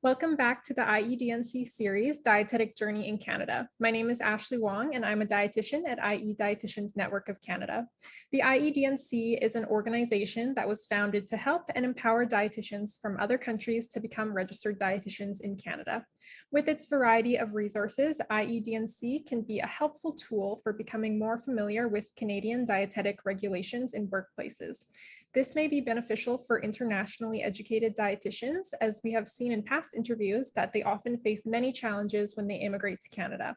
Welcome back to the IEDNC series, Dietetic Journey in Canada. My name is Ashley Wong, and I'm a dietitian at Dietitians Network of Canada. The IEDNC is an organization that was founded to help and empower dietitians from other countries to become registered dietitians in Canada. With its variety of resources, IEDNC can be a helpful tool for becoming more familiar with Canadian dietetic regulations in workplaces. This may be beneficial for internationally educated dietitians, as we have seen in past interviews that they often face many challenges when they immigrate to Canada.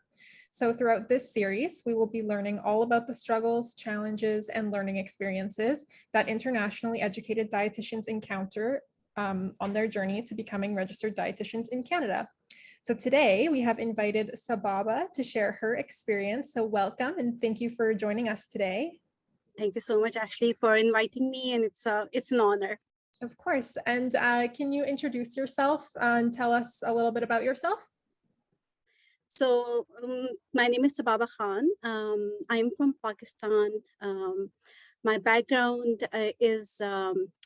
So throughout this series, we will be learning all about the struggles, challenges, and learning experiences that internationally educated dietitians encounter on their journey to becoming registered dietitians in Canada. So today we have invited Sababa to share her experience. So welcome and thank you for joining us today. Thank you so much, Ashley, for inviting me, and it's an honor. Of course. And can you introduce yourself and tell us a little bit about yourself? So my name is Sababa Khan. I'm from Pakistan. My background is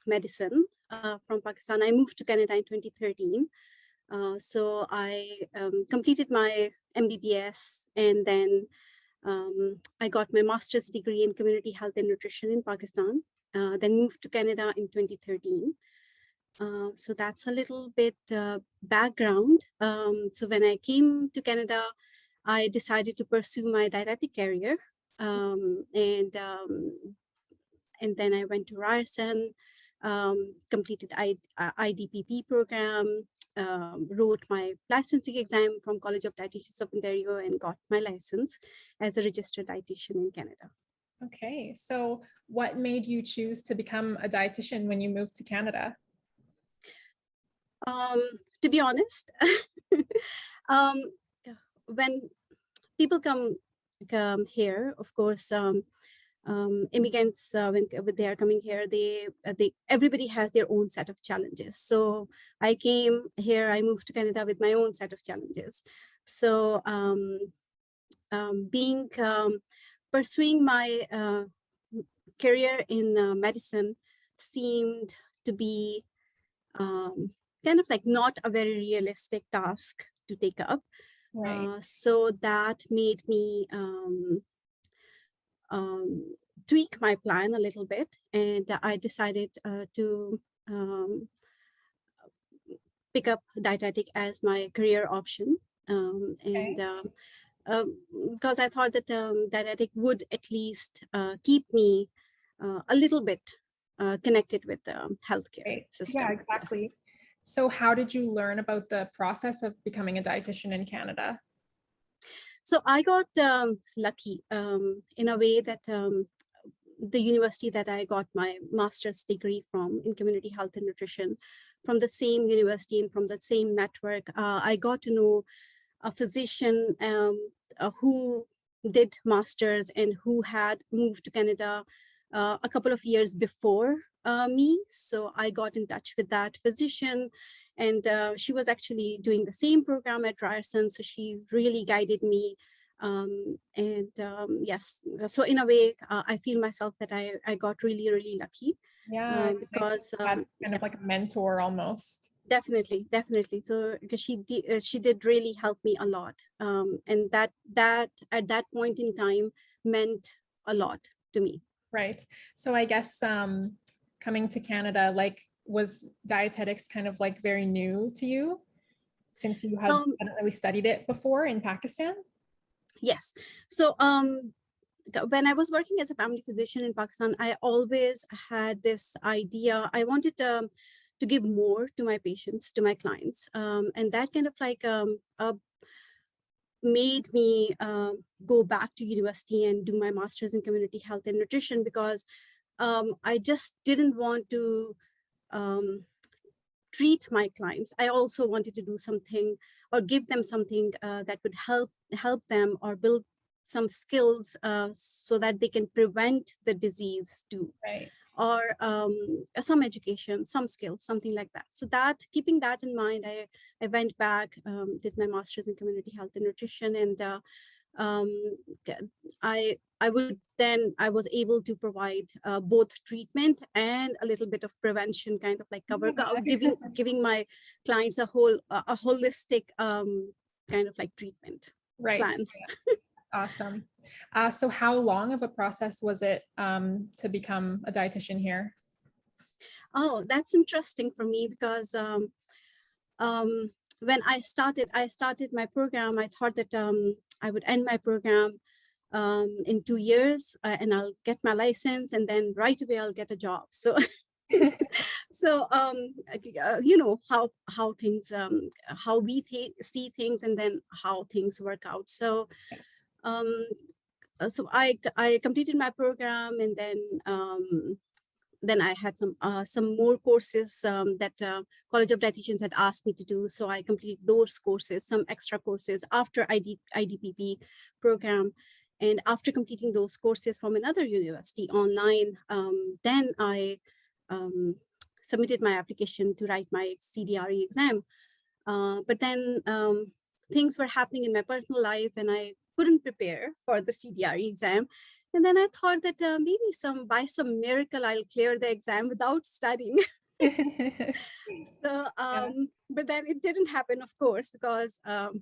medicine from Pakistan. I moved to Canada in 2013. So I completed my MBBS, and then I got my master's degree in community health and nutrition in Pakistan, then moved to Canada in 2013. So that's a little bit background. So when I came to Canada, I decided to pursue my dietetic career. And then I went to Ryerson, completed IDPP program, wrote my licensing exam from College of Dietitians of Ontario, and got my license as a registered dietitian in Canada. Okay, so what made you choose to become a dietitian when you moved to Canada? To be honest, when people come here, of course, immigrants, when they are coming here, everybody has their own set of challenges. So I came here, I moved to Canada with my own set of challenges. So pursuing my career in medicine seemed to be kind of like not a very realistic task to take up. Right. So that made me tweak my plan a little bit, and I decided to pick up dietetic as my career option. Because I thought that dietetic would at least keep me a little bit connected with the healthcare system. Yeah, exactly. Yes. So how did you learn about the process of becoming a dietitian in Canada? So I got lucky in a way that the university that I got my master's degree from in community health and nutrition, from the same university and from the same network, I got to know a physician who did masters and who had moved to Canada a couple of years before me. So I got in touch with that physician, and she was actually doing the same program at Ryerson. So she really guided me. Yes, so in a way, I feel myself that I got really, really lucky. Yeah, because kind of like a mentor almost. Definitely. So because she did really help me a lot, and that at that point in time meant a lot to me. Right. So I guess coming to Canada, like, was dietetics kind of like very new to you since you hadn't really studied it before in Pakistan? Yes. So when I was working as a family physician in Pakistan, I always had this idea. I wanted to give more to my patients, to my clients, and that kind of like made me go back to university and do my master's in community health and nutrition, because I just didn't want to treat my clients. I also wanted to do something or give them something that would help them or build some skills so that they can prevent the disease too. Right. Or some education, some skills, something like that. So that, keeping that in mind, I went back, did my master's in community health and nutrition, and um, I was able to provide both treatment and a little bit of prevention, kind of like giving my clients a holistic kind of like treatment Right. plan. Awesome. So how long of a process was it to become a dietitian here? Oh, that's interesting for me because when I started my program, I thought that I would end my program in 2 years and I'll get my license and then right away I'll get a job. So so you know how things how we see things and then how things work out. So um, so I completed my program and then I had some more courses that College of Dietitians had asked me to do. So I completed those courses, some extra courses after IDPP program. And after completing those courses from another university online, then I um, submitted my application to write my CDRE exam. But then things were happening in my personal life and I couldn't prepare for the CDRE exam. And then I thought that maybe by some miracle, I'll clear the exam without studying. So, but then it didn't happen, of course, because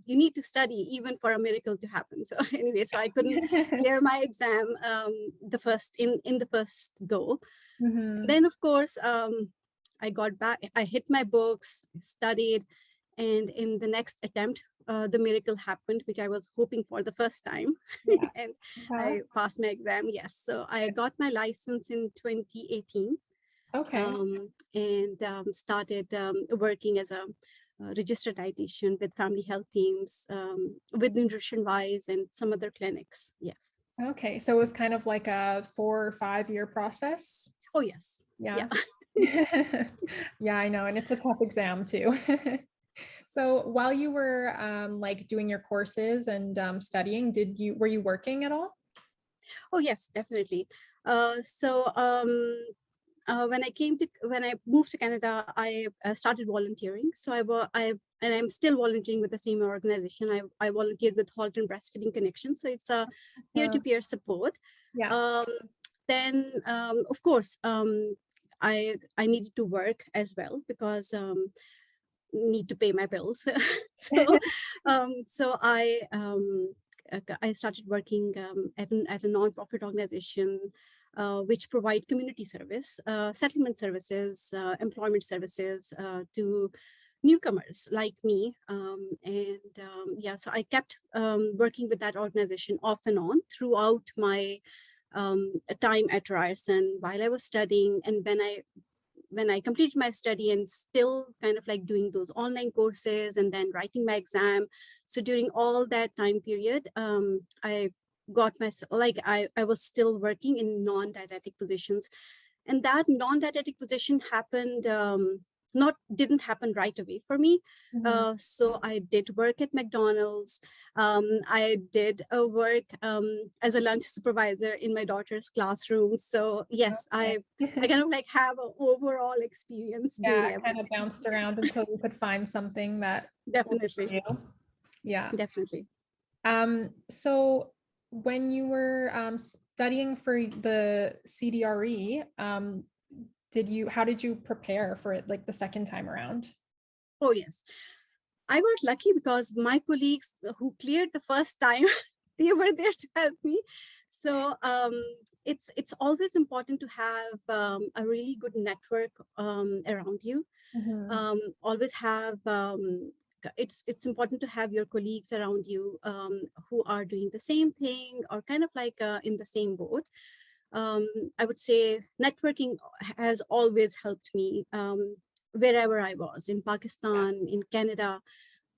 you need to study even for a miracle to happen. So anyway, so I couldn't clear my exam in the first go. Mhm. Then, of course, I got back, I hit my books, studied, and in the next attempt, the miracle happened, which I was hoping for the first time. Yeah. And Uh-huh. I passed my exam. Yes. So I got my license in 2018 Okay. and started working as a registered dietitian with family health teams, with Nutrition Wise and some other clinics. Yes. Okay. So it was kind of like a 4 or 5 year process. Oh, yes. Yeah. Yeah. Yeah, I know. And it's a tough exam too. So while you were like doing your courses and studying, were you working at all? Oh, yes, definitely. When I moved to Canada, I started volunteering. So and I'm still volunteering with the same organization. I volunteered with Halton Breastfeeding Connection. So it's a peer-to-peer support. Yeah. Um, then, of course, I needed to work as well because need to pay my bills. So I started working at a nonprofit organization which provide community service, settlement services, employment services to newcomers like me. Yeah, so I kept working with that organization off and on throughout my time at Ryerson while I was studying. And when I completed my study and still kind of like doing those online courses and then writing my exam. So during all that time period, I got myself like I was still working in non-dietetic positions, and that non-dietetic position happened not didn't happen right away for me. Mhm. So I did work at McDonald's. I did work as a lunch supervisor in my daughter's classroom. So yes, Okay. I kind of like have an overall experience Yeah, doing it kind of everything. bounced Yes, around until you could find something that worked for definitely, you. Yeah. definitely. So when you were studying for the CDRE, how did you prepare for it like the second time around? Oh yes, I got lucky because my colleagues who cleared the first time, they were there to help me. So it's always important to have a really good network around you. Mhm. Always have it's important to have your colleagues around you who are doing the same thing or kind of like in the same boat. I would say networking has always helped me wherever I was in Yeah. Pakistan, in Canada.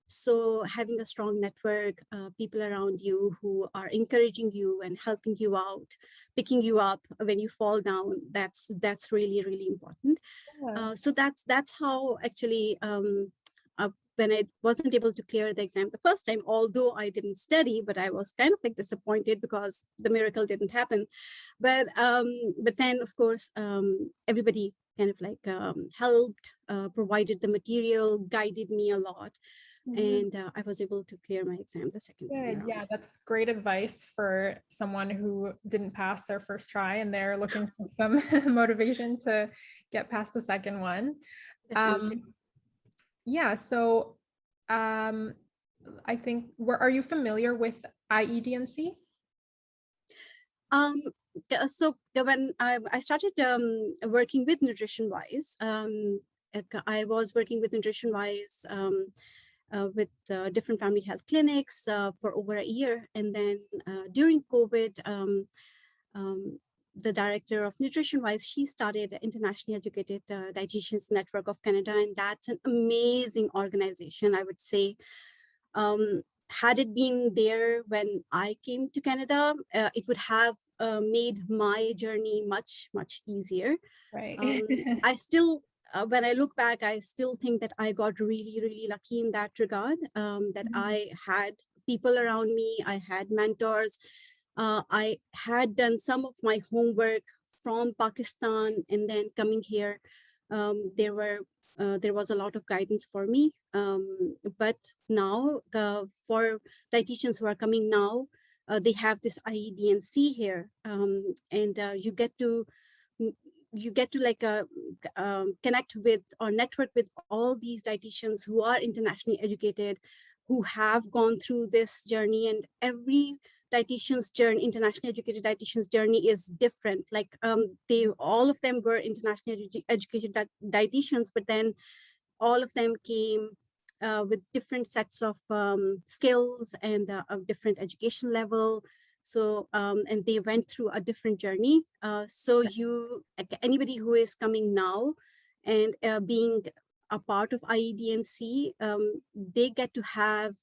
So having a strong network, people around you who are encouraging you and helping you out, picking you up when you fall down, that's really, really important. Yeah. So that's how actually when I wasn't able to clear the exam the first time, although I didn't study, but I was kind of like disappointed because the miracle didn't happen. But then of course everybody kind of like helped, provided the material, guided me a lot. and I was able to clear my exam the second time Good. around. Yeah, that's great advice for someone who didn't pass their first try and they're looking for some motivation to get past the second one. Definitely. Yeah, so I think, are you familiar with IEDNC? Um, so when I started working with Nutrition Wise, I was working with Nutrition Wise with different family health clinics for over a year. And then during COVID, the director of Nutrition Wise, she started the Internationally Educated Dietitians Network of Canada. And that's an amazing organization, I would say. Had it been there when I came to Canada, it would have made my journey much, much easier. Right. I still, when I look back, I still think that I got really, really lucky in that regard, that I had people around me, I had mentors, I had done some of my homework from Pakistan, and then coming here, there was a lot of guidance for me. But now, for dietitians who are coming now, they have this IEDNC here, and you get to like connect with or network with all these dietitians who are internationally educated, who have gone through this journey, and every dietitian's journey, internationally educated dietitian's journey is different. Like they, all of them were internationally educated dietitians, but then all of them came with different sets of skills and a different education level. So, and they went through a different journey. So anybody who is coming now and being a part of IEDNC, they get to have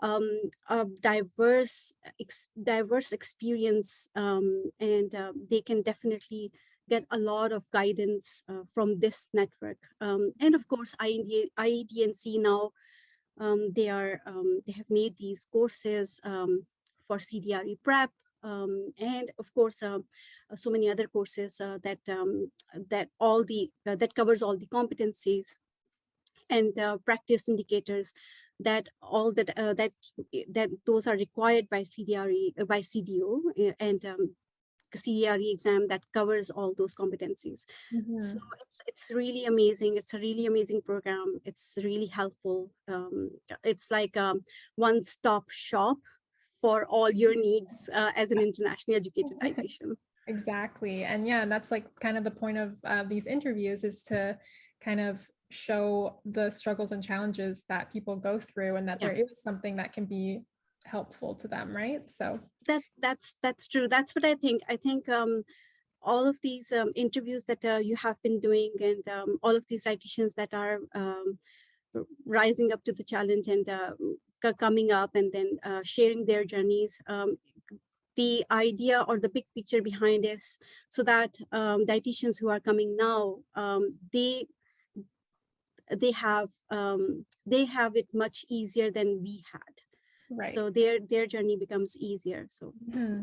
a diverse experience, and they can definitely get a lot of guidance from this network. And of course, IEDNC now, they have made these courses for CDRE prep, and of course, so many other courses that covers all the competencies and practice indicators that all that those are required by CDRE by CDO, and CDRE exam that covers all those competencies. So it's really amazing. It's a really amazing program. It's really helpful. It's like one-stop shop for all your needs as an internationally educated dietitian. Exactly. And yeah, and that's like kind of the point of these interviews, is to kind of show the struggles and challenges that people go through, and that there is something that can be helpful to them, right? So that's true. That's what I think. I think all of these interviews that you have been doing, and all of these dietitians that are rising up to the challenge and coming up and then sharing their journeys, the idea or the big picture behind is so that dietitians who are coming now, they have it much easier than we had. right. So their journey becomes easier. So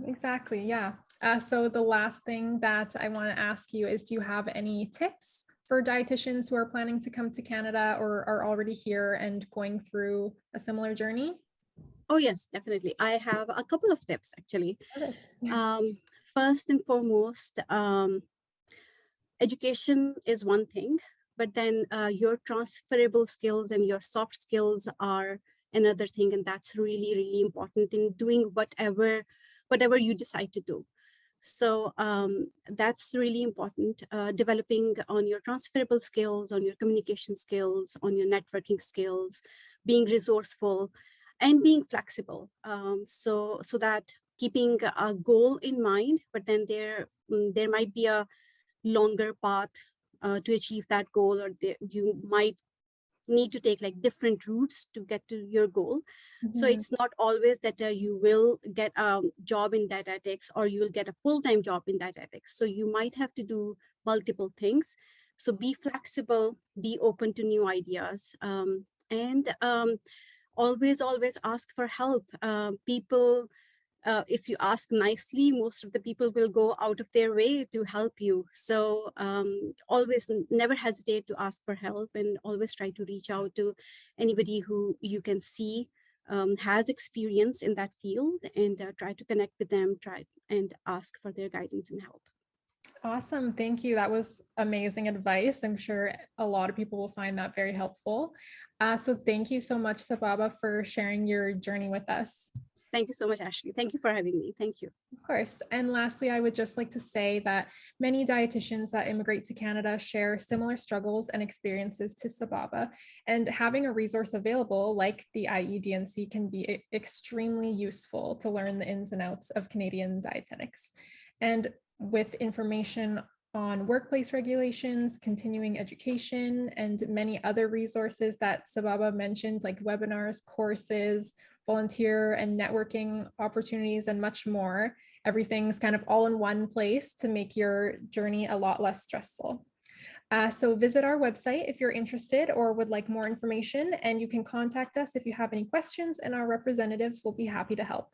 Exactly. Yeah. So the last thing that I want to ask you is, do you have any tips for dietitians who are planning to come to Canada or are already here and going through a similar journey? oh yes, definitely. I have a couple of tips actually. Okay. First and foremost, education is one thing, but then your transferable skills and your soft skills are another thing, and that's really, really important in doing whatever you decide to do. So that's really important, developing on your transferable skills, on your communication skills, on your networking skills, being resourceful and being flexible. So that keeping a goal in mind, but then there might be a longer path to achieve that goal, or you might need to take like different routes to get to your goal. So it's not always that you will get a job in dietetics or you will get a full-time job in dietetics. So you might have to do multiple things. So be flexible, be open to new ideas, and always ask for help. People if you ask nicely, most of the people will go out of their way to help you. So always never hesitate to ask for help, and always try to reach out to anybody who you can see has experience in that field, and try to connect with them, try and ask for their guidance and help. Awesome. Thank you. That was amazing advice. I'm sure a lot of people will find that very helpful. So thank you so much, Sababa, for sharing your journey with us. Thank you so much, Ashley. Thank you for having me. Thank you. Of course. And lastly, I would just like to say that many dietitians that immigrate to Canada share similar struggles and experiences to Sababa, and having a resource available like the IEDNC can be extremely useful to learn the ins and outs of Canadian dietetics. And with information on workplace regulations, continuing education, and many other resources that Sababa mentioned, like webinars, courses, volunteer and networking opportunities, and much more. Everything's kind of all in one place to make your journey a lot less stressful. So visit our website if you're interested or would like more information, and you can contact us if you have any questions, and our representatives will be happy to help.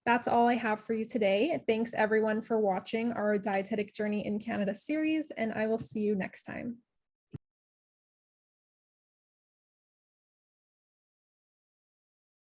That's all I have for you today. Thanks everyone for watching our Dietetic Journey in Canada series, and I will see you next time.